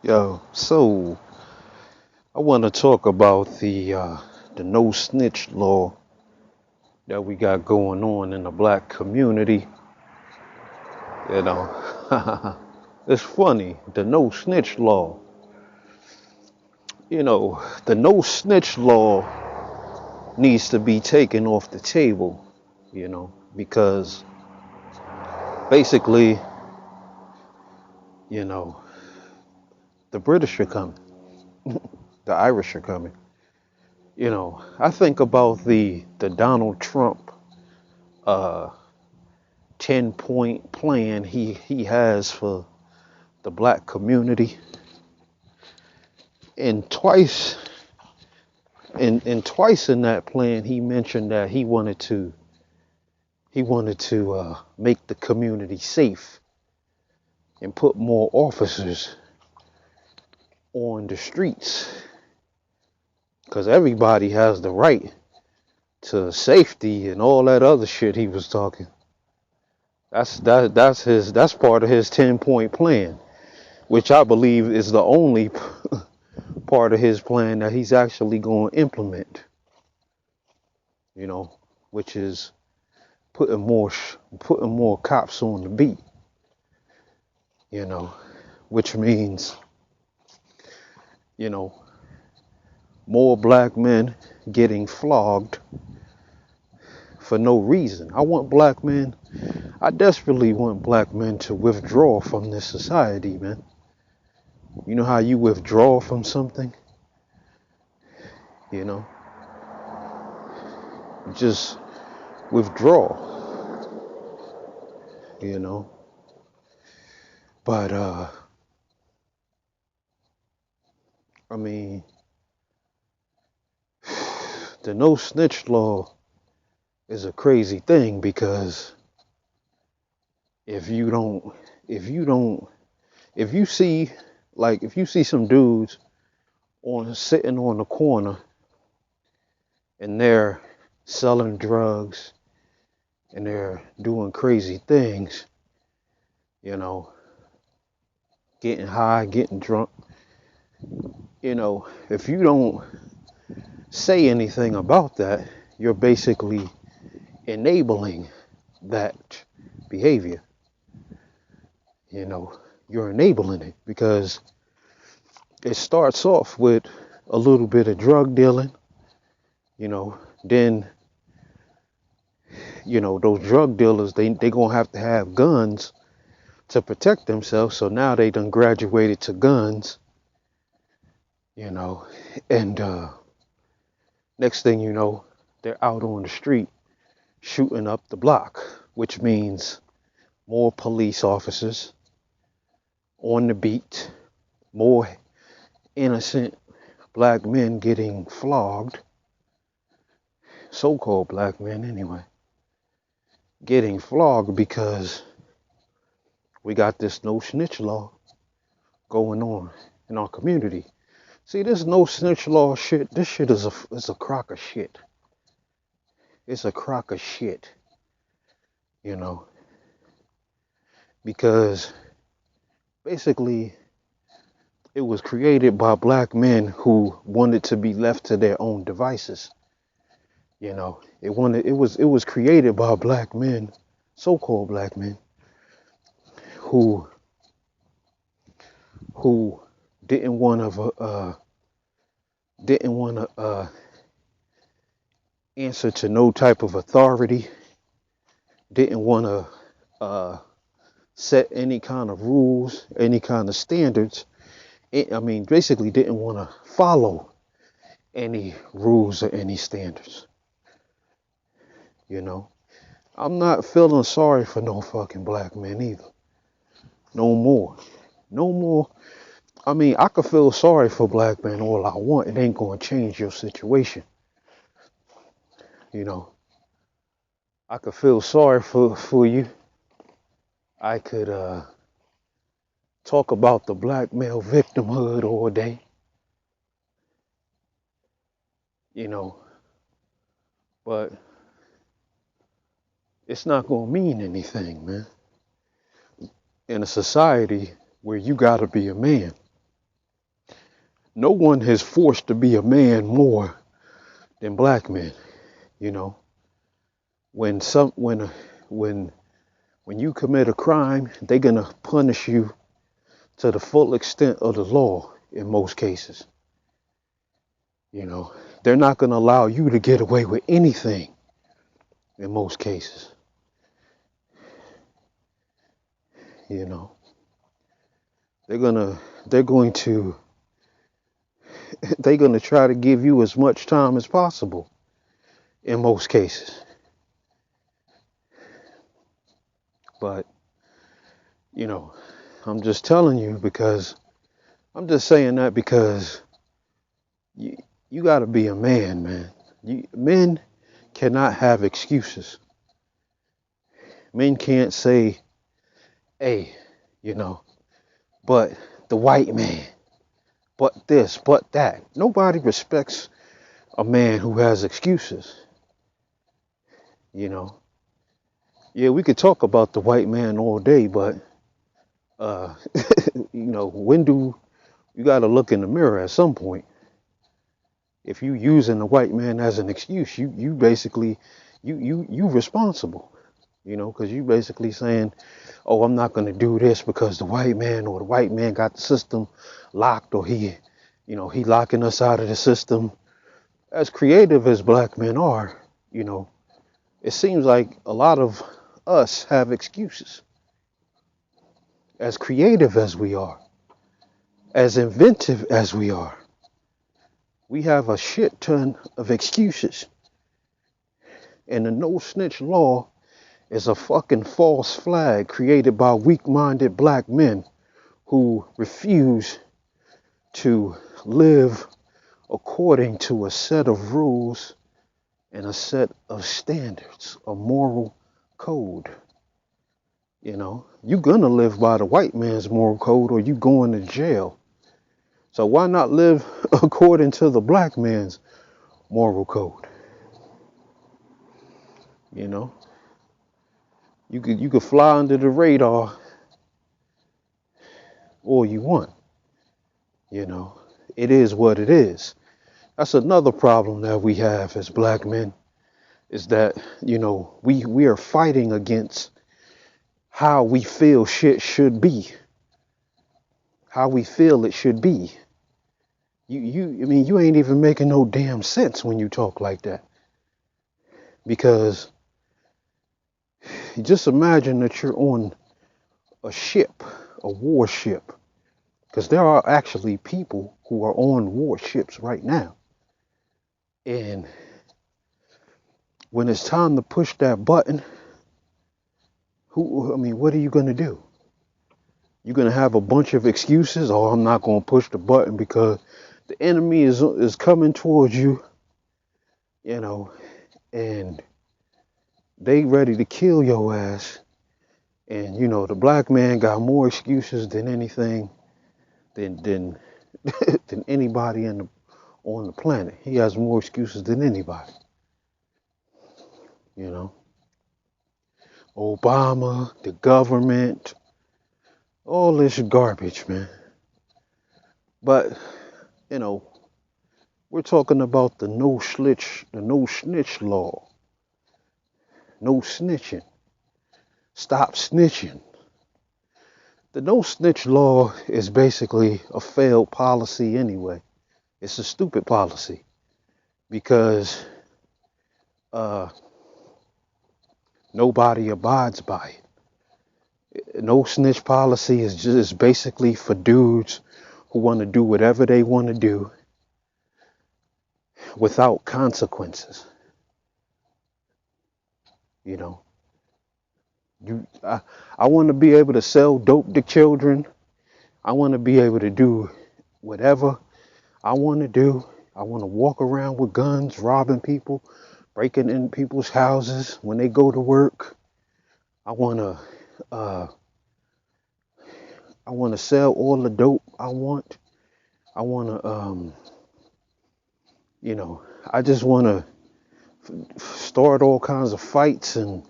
Yo, so I want to talk about the no snitch law that we got going on in the black community. You know, it's funny, the no snitch law. The no snitch law needs to be taken off the table, because basically, you know, the British are coming, the Irish are coming. I think about the Donald Trump uh 10-point plan he has for the black community, and twice in that plan he mentioned that he wanted to make the community safe and put more officers on the streets, because everybody has the right to safety and all that other shit he was talking. That's part of his 10-point plan, which I believe is the only part of his plan that he's actually going to implement, which is putting more cops on the beat, you know, which means, you know, more black men getting flogged for no reason. I desperately want black men to withdraw from this society, man. You know how you withdraw from something? You know, just withdraw, you know. But I mean, the no snitch law is a crazy thing, because if you don't if you don't if you see if you see some dudes sitting on the corner and they're selling drugs and they're doing crazy things, getting high, getting drunk, if you don't say anything about that, you're basically enabling that behavior. You're enabling it, because it starts off with a little bit of drug dealing, then, those drug dealers, they gonna have to have guns to protect themselves. So now they done graduated to guns, and next thing you know, they're out on the street shooting up the block, which means more police officers on the beat, more innocent black men getting flogged, so-called black men anyway, getting flogged because we got this no snitch law going on in our community. See, this no snitch law shit, this shit is a crock of shit. It's a crock of shit, because basically it was created by black men who wanted to be left to their own devices. It was created by black men, so-called black men, who didn't want to answer to no type of authority, didn't want to set any kind of rules, any kind of standards. Basically didn't want to follow any rules or any standards. I'm not feeling sorry for no fucking black men either. No more. No more. I could feel sorry for black men all I want. It ain't gonna change your situation. I could feel sorry for you. I could talk about the black male victimhood all day. But it's not gonna mean anything, man. In a society where you gotta be a man. No one is forced to be a man more than black men. You know, when some when when you commit a crime, they're gonna punish you to the full extent of the law in most cases. You know, they're not gonna allow you to get away with anything in most cases. You know, they're gonna they're going to they're gonna try to give you as much time as possible in most cases. But you know, I'm just telling you because I'm just saying that because you you got to be a man, man. Men cannot have excuses. Men can't say, "Hey, you know, but the white man, but this, but that." Nobody respects a man who has excuses. You know, yeah, we could talk about the white man all day, but uh, when do you got to look in the mirror at some point? If you using the white man as an excuse, you basically you responsible. Because you basically saying, "Oh, I'm not going to do this because the white man or the white man got the system locked, or he locking us out of the system." As creative as black men are, it seems like a lot of us have excuses. As creative as we are, as inventive as we have a shit ton of excuses. And the no snitch law is a fucking false flag created by weak-minded black men who refuse to live according to a set of rules and a set of standards, a moral code. You're gonna live by the white man's moral code or you going to jail. So why not live according to the black man's moral code? You could fly under the radar all you want. It is what it is. That's another problem that we have as black men, is that, we are fighting against how we feel shit should be, how we feel it should be. You ain't even making no damn sense when you talk like that. Because just imagine that you're on a ship, a warship, because there are actually people who are on warships right now. And when it's time to push that button, what are you going to do? You're going to have a bunch of excuses. "Oh, I'm not going to push the button because the enemy is coming towards you, and they ready to kill your ass." And, the black man got more excuses than anything, than than anybody on the planet. He has more excuses than anybody. Obama, the government, all this garbage, man. But, we're talking about the no snitch law. No snitching. Stop snitching. The no snitch law is basically a failed policy anyway. It's a stupid policy because nobody abides by it. No snitch policy is just basically for dudes who want to do whatever they want to do without consequences. I want to be able to sell dope to children. I want to be able to do whatever I want to do. I want to walk around with guns, robbing people, breaking in people's houses when they go to work. I want to sell all the dope I want. I want to, I just want to start all kinds of fights and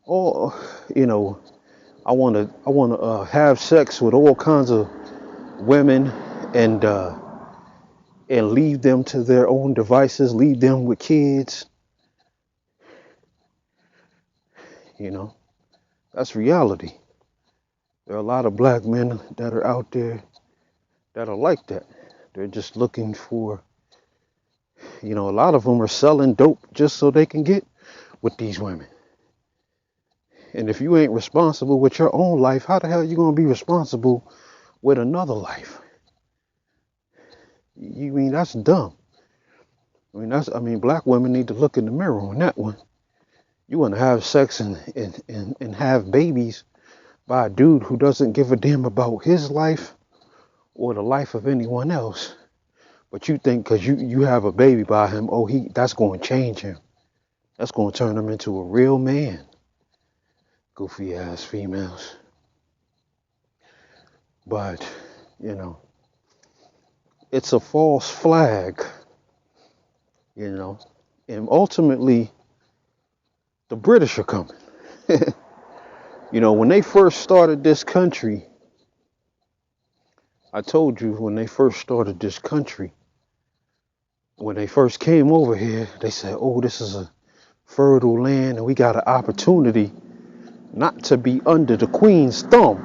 all, I want to have sex with all kinds of women and and leave them to their own devices, leave them with kids. You know, that's reality. There are a lot of black men that are out there that are like that. They're just looking for, a lot of them are selling dope just so they can get with these women. And if you ain't responsible with your own life, how the hell are you going to be responsible with another life? You mean that's dumb? Black women need to look in the mirror on that one. You want to have sex and have babies by a dude who doesn't give a damn about his life or the life of anyone else. But you think because you have a baby by him, that's going to change him. That's going to turn him into a real man. Goofy ass females. But, it's a false flag, and ultimately the British are coming. When they first started this country, I told you when they first started this country, when they first came over here, they said, this is a fertile land and we got an opportunity not to be under the Queen's thumb,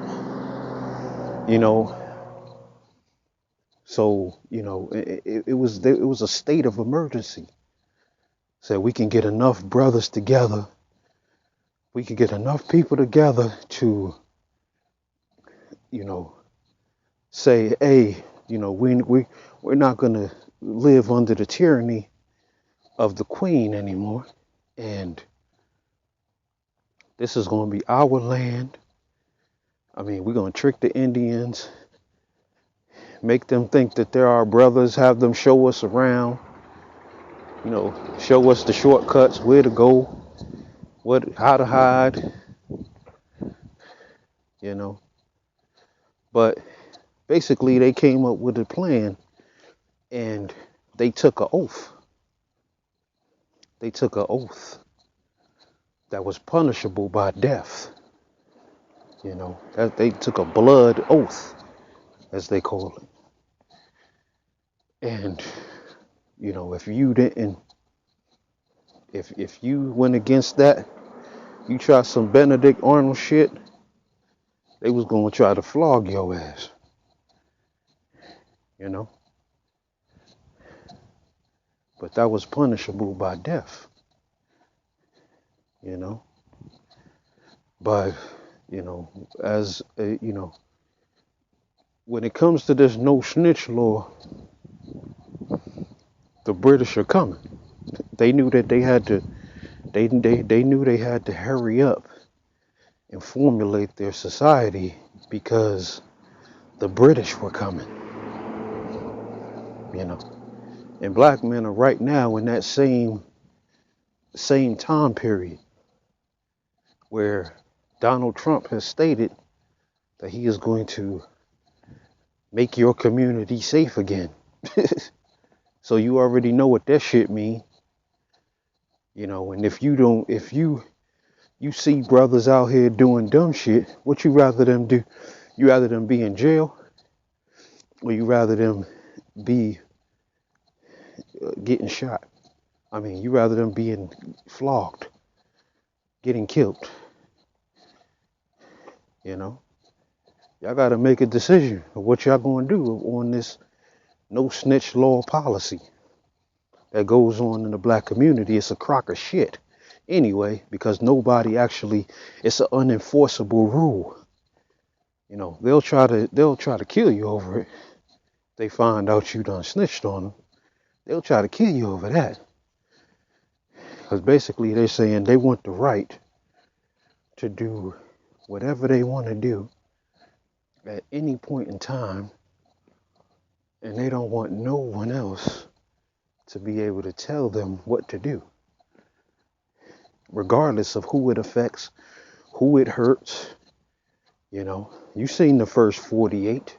So, it was a state of emergency. So we can get enough brothers together. We can get enough people together to, say, hey, we're not going to live under the tyranny of the Queen anymore. And this is going to be our land. We're going to trick the Indians, make them think that they're our brothers, have them show us around, show us the shortcuts, where to go, how to hide, But basically they came up with a plan and they took an oath. They took an oath that was punishable by death. That they took a blood oath, as they call it. And, if you didn't, if you went against that, you tried some Benedict Arnold shit, they was going to try to flog your ass. But that was punishable by death. But, as, when it comes to this no snitch law, the British are coming. They knew that they had to, they knew they had to hurry up and formulate their society because the British were coming. And black men are right now in that same time period where Donald Trump has stated that he is going to make your community safe again. So you already know what that shit mean. And if you see brothers out here doing dumb shit, what you rather them do? You rather them be in jail or you rather them be getting shot? You rather them being flogged, getting killed. Y'all got to make a decision of what y'all going to do on this no snitch law policy that goes on in the black community. It's a crock of shit anyway, because nobody actually, it's an unenforceable rule. They'll try to kill you over it. They find out you done snitched on them. They'll try to kill you over that. Because basically they're saying they want the right to do whatever they want to do at any point in time, and they don't want no one else to be able to tell them what to do, regardless of who it affects, who it hurts. You seen the first 48.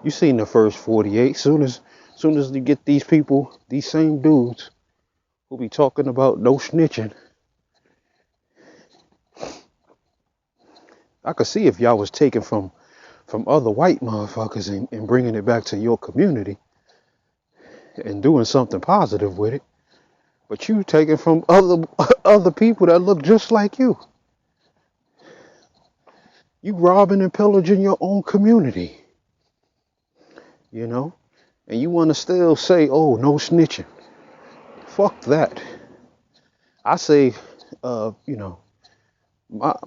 You seen the first 48. Soon as you get these people, these same dudes who be talking about no snitching, I could see if y'all was taken from from other white motherfuckers and bringing it back to your community and doing something positive with it. But you taking from other people that look just like you. You robbing and pillaging your own community, you know? And you want to still say, oh, no snitching. Fuck that. I say, my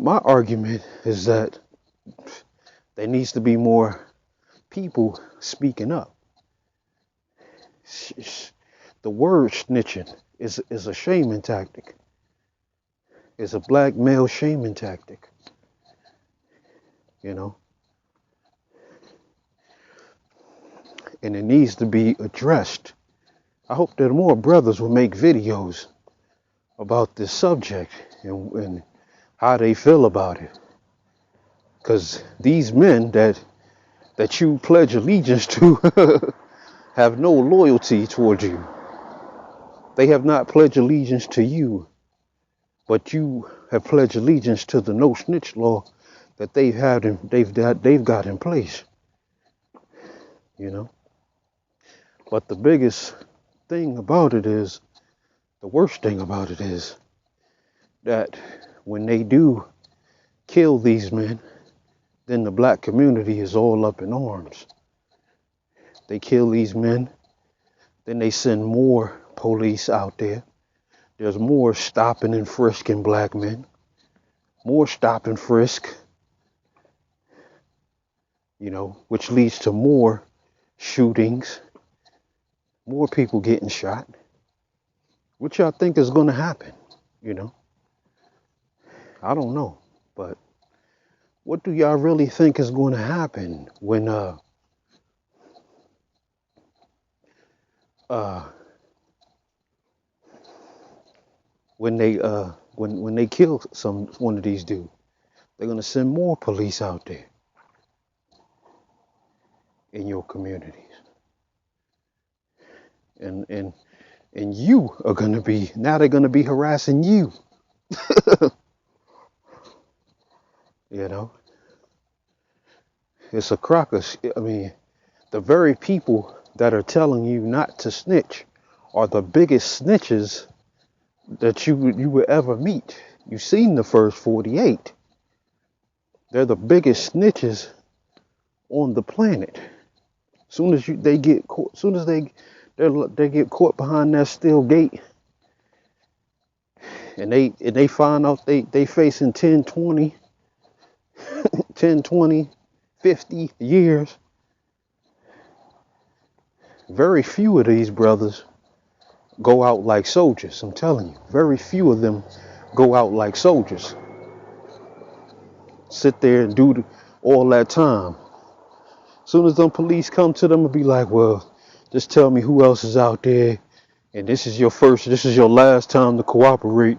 argument is that there needs to be more people speaking up. The word snitching is a shaming tactic. It's a black male shaming tactic, you know? And it needs to be addressed. I hope that more brothers will make videos about this subject and how they feel about it. Because these men that you pledge allegiance to have no loyalty towards you. They have not pledged allegiance to you, but you have pledged allegiance to the no snitch law that they've got in place. You know? But the biggest thing about it is, the worst thing about it is that when they do kill these men, then the black community is all up in arms. They kill these men, then they send more police out there. There's more stopping and frisking black men, more stop and frisk, you know, which leads to more shootings, more people getting shot. What y'all think is going to happen, you know? I don't know, but what do y'all really think is going to happen when they kill one of these dudes? They're going to send more police out there in your communities. And you are going to be, now they're going to be harassing you. You know, it's a crocker. I mean, the very people that are telling you not to snitch are the biggest snitches that you would ever meet. You've seen the first 48. They're the biggest snitches on the planet. Soon as they get caught, soon as they get caught behind that steel gate, and they find out they facing 10, 20, 50 years. Very few of these brothers go out like soldiers. I'm telling you, very few of them go out like soldiers. Sit there and do all that time. As soon as them police come to them and be like, well, just tell me who else is out there, and this is your last time to cooperate,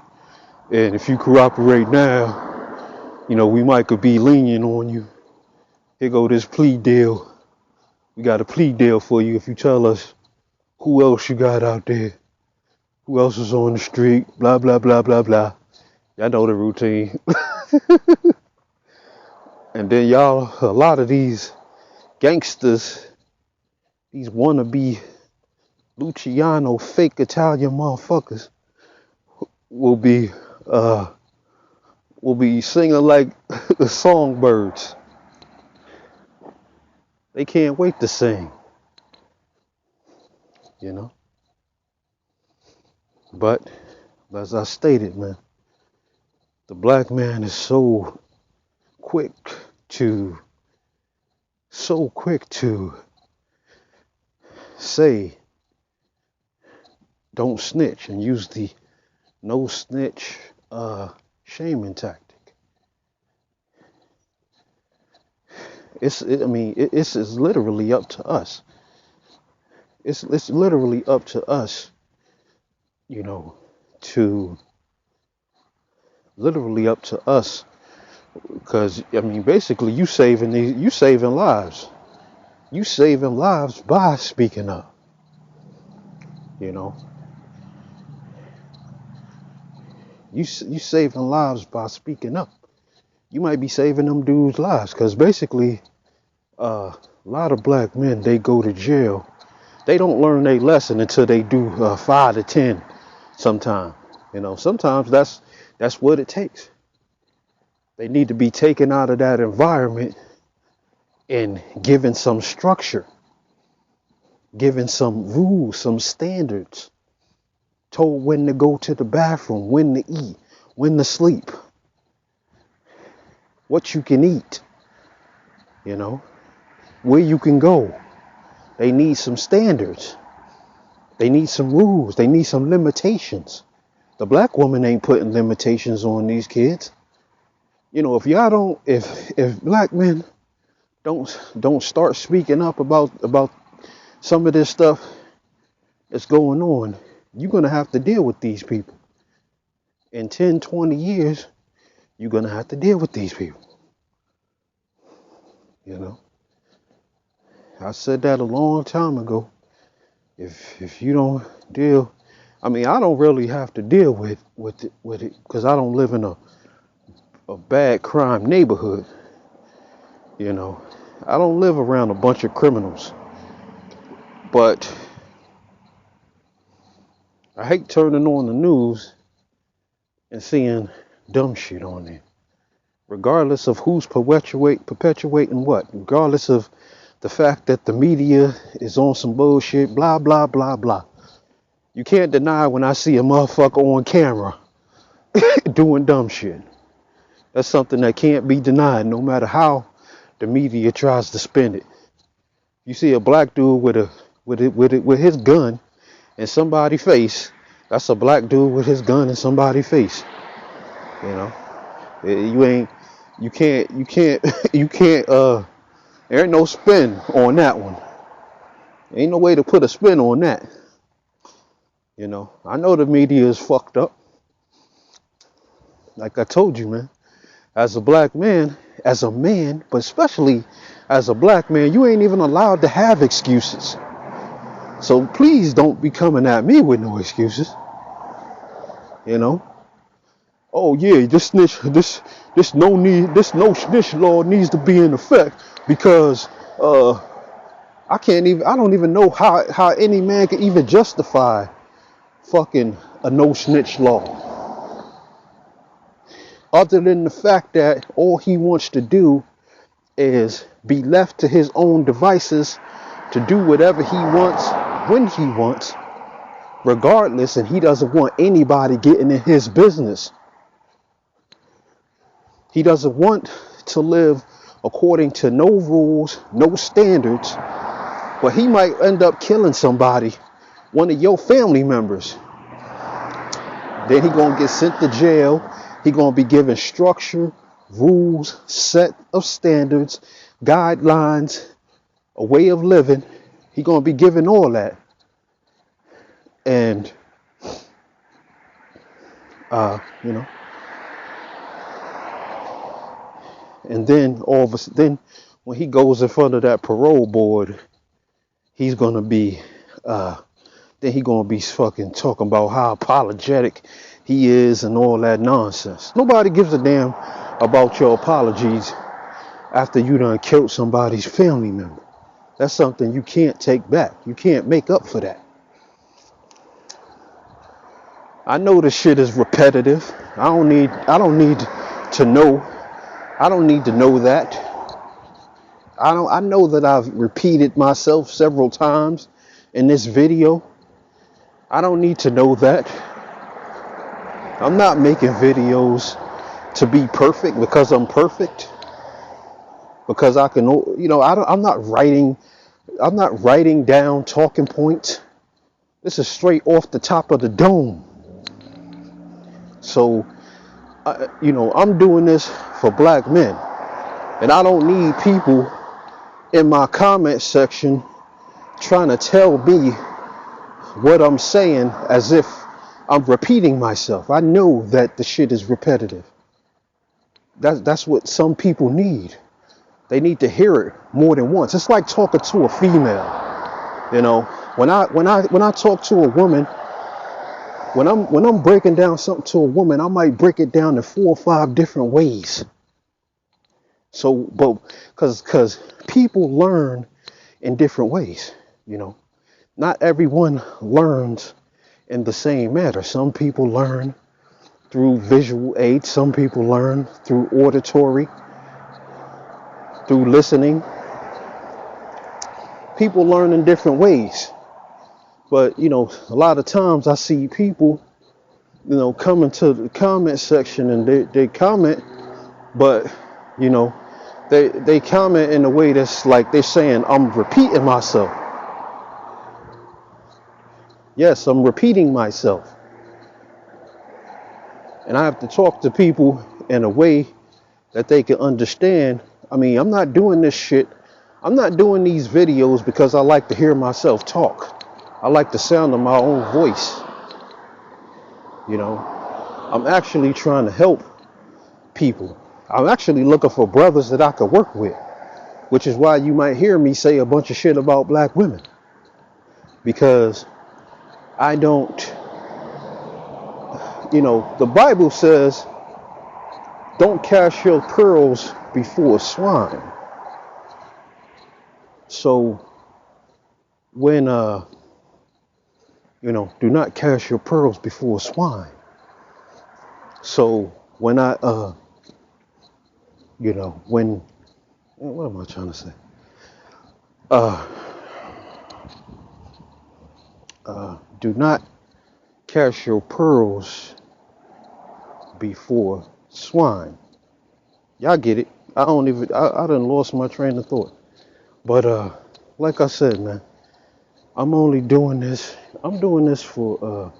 and if you cooperate now, you know, we might could be lenient on you. Here go this plea deal. We got a plea deal for you if you tell us who else you got out there, who else is on the street, blah, blah, blah, blah, blah. Y'all know the routine. And then a lot of these gangsters, these wannabe Luciano fake Italian motherfuckers will be singing like the songbirds. They can't wait to sing, you know. But as I stated, man, the black man is so quick to say don't snitch and use the no snitch shaming tactic. It's literally up to us. It's literally up to us, you know, because I mean, basically, you saving lives. You saving lives by speaking up. You know, you saving lives by speaking up. You might be saving them dudes' lives, because basically, A lot of black men, they go to jail. They don't learn their lesson until they do 5 to 10 sometimes. Sometimes that's what it takes. They need to be taken out of that environment and given some structure, given some rules, some standards, told when to go to the bathroom, when to eat, when to sleep, what you can eat, where you can go. They need some standards. They need some rules. They need some limitations. The black woman ain't putting limitations on these kids. If black men don't start speaking up about some of this stuff that's going on, you're gonna have to deal with these people. In 10, 20 years, you're gonna have to deal with these people. I said that a long time ago. If you don't deal, I don't really have to deal with it because I don't live in a bad crime neighborhood. I don't live around a bunch of criminals. But I hate turning on the news and seeing dumb shit on there. Regardless of who's perpetuating what. Regardless of the fact that the media is on some bullshit, blah, blah, blah, blah. You can't deny when I see a motherfucker on camera doing dumb shit. That's something that can't be denied no matter how the media tries to spin it. You see a black dude with his gun in somebody's face, that's a black dude with his gun in somebody's face. You can't, there ain't no spin on that one. Ain't no way to put a spin on that. I know the media is fucked up. Like I told you, man, as a black man, as a man, but especially as a black man, you ain't even allowed to have excuses. So please don't be coming at me with no excuses. Oh yeah, this no snitch law needs to be in effect because I don't even know how any man can even justify fucking a no snitch law. Other than the fact that all he wants to do is be left to his own devices to do whatever he wants when he wants, regardless, and he doesn't want anybody getting in his business. He doesn't want to live according to no rules, no standards, but he might end up killing somebody, one of your family members. Then he gonna get sent to jail. He gonna be given structure, rules, set of standards, guidelines, a way of living. He gonna be given all that. And and then then when he goes in front of that parole board, he's gonna be fucking talking about how apologetic he is and all that nonsense. Nobody gives a damn about your apologies after you done killed somebody's family member. That's something you can't take back. You can't make up for that. I know this shit is repetitive. I don't need to know. I don't need to know that. I know that I've repeated myself several times in this video. I don't need to know that. I'm not making videos to be perfect because I'm perfect. Because I can, I'm not writing down talking points. This is straight off the top of the dome. So, I'm doing this for black men. And I don't need people in my comment section trying to tell me what I'm saying as if I'm repeating myself. I know that the shit is repetitive. That's what some people need. They need to hear it more than once. It's like talking to a female. When I talk to a woman, when I'm breaking down something to a woman, I might break it down in 4 or 5 different ways. So, but because people learn in different ways, you know, not everyone learns in the same manner. Some people learn through visual aids. Some people learn through auditory, through listening. People learn in different ways. But, you know, a lot of times I see people, you know, coming to the comment section and they comment, but, you know, they comment in a way that's like they're saying, I'm repeating myself. Yes, I'm repeating myself. And I have to talk to people in a way that they can understand. I mean, I'm not doing this shit. I'm not doing these videos because I like to hear myself talk. I like the sound of my own voice. You know, I'm actually trying to help people. I'm actually looking for brothers that I could work with, which is why you might hear me say a bunch of shit about black women. Because I don't, you know, the Bible says, don't cast your pearls before swine. So when, you know, do not cast your pearls before swine. So when I, you know, when, what am I trying to say? Do not cast your pearls before swine. Y'all get it. I done lost my train of thought. But, like I said, man, I'm only doing this, I'm doing this for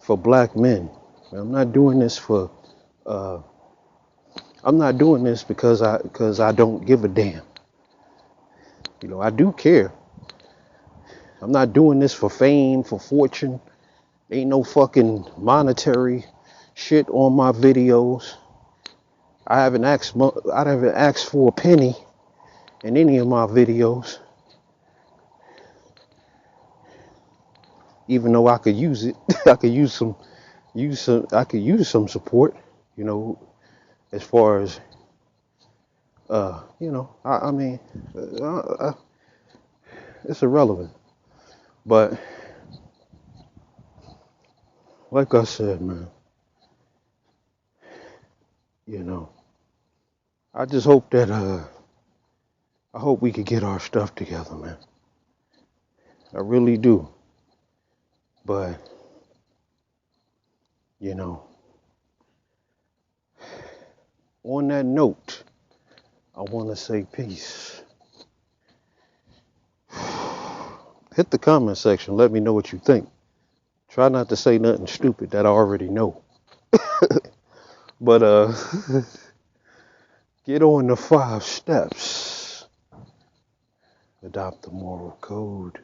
black men. I'm not doing this for, I'm not doing this because I don't give a damn. You know, I do care. I'm not doing this for fame, for fortune. Ain't no fucking monetary shit on my videos. I haven't asked for a penny in any of my videos. Even though I could use it. I could use some support, you know, as far as you know, I mean, it's irrelevant. But like I said, man, you know, I just hope that I hope we could get our stuff together, man. I really do. But you know, on that note, I want to say peace. Hit the comment section. Let me know what you think. Try not to say nothing stupid that I already know. But get on the 5 steps. Adopt the moral code.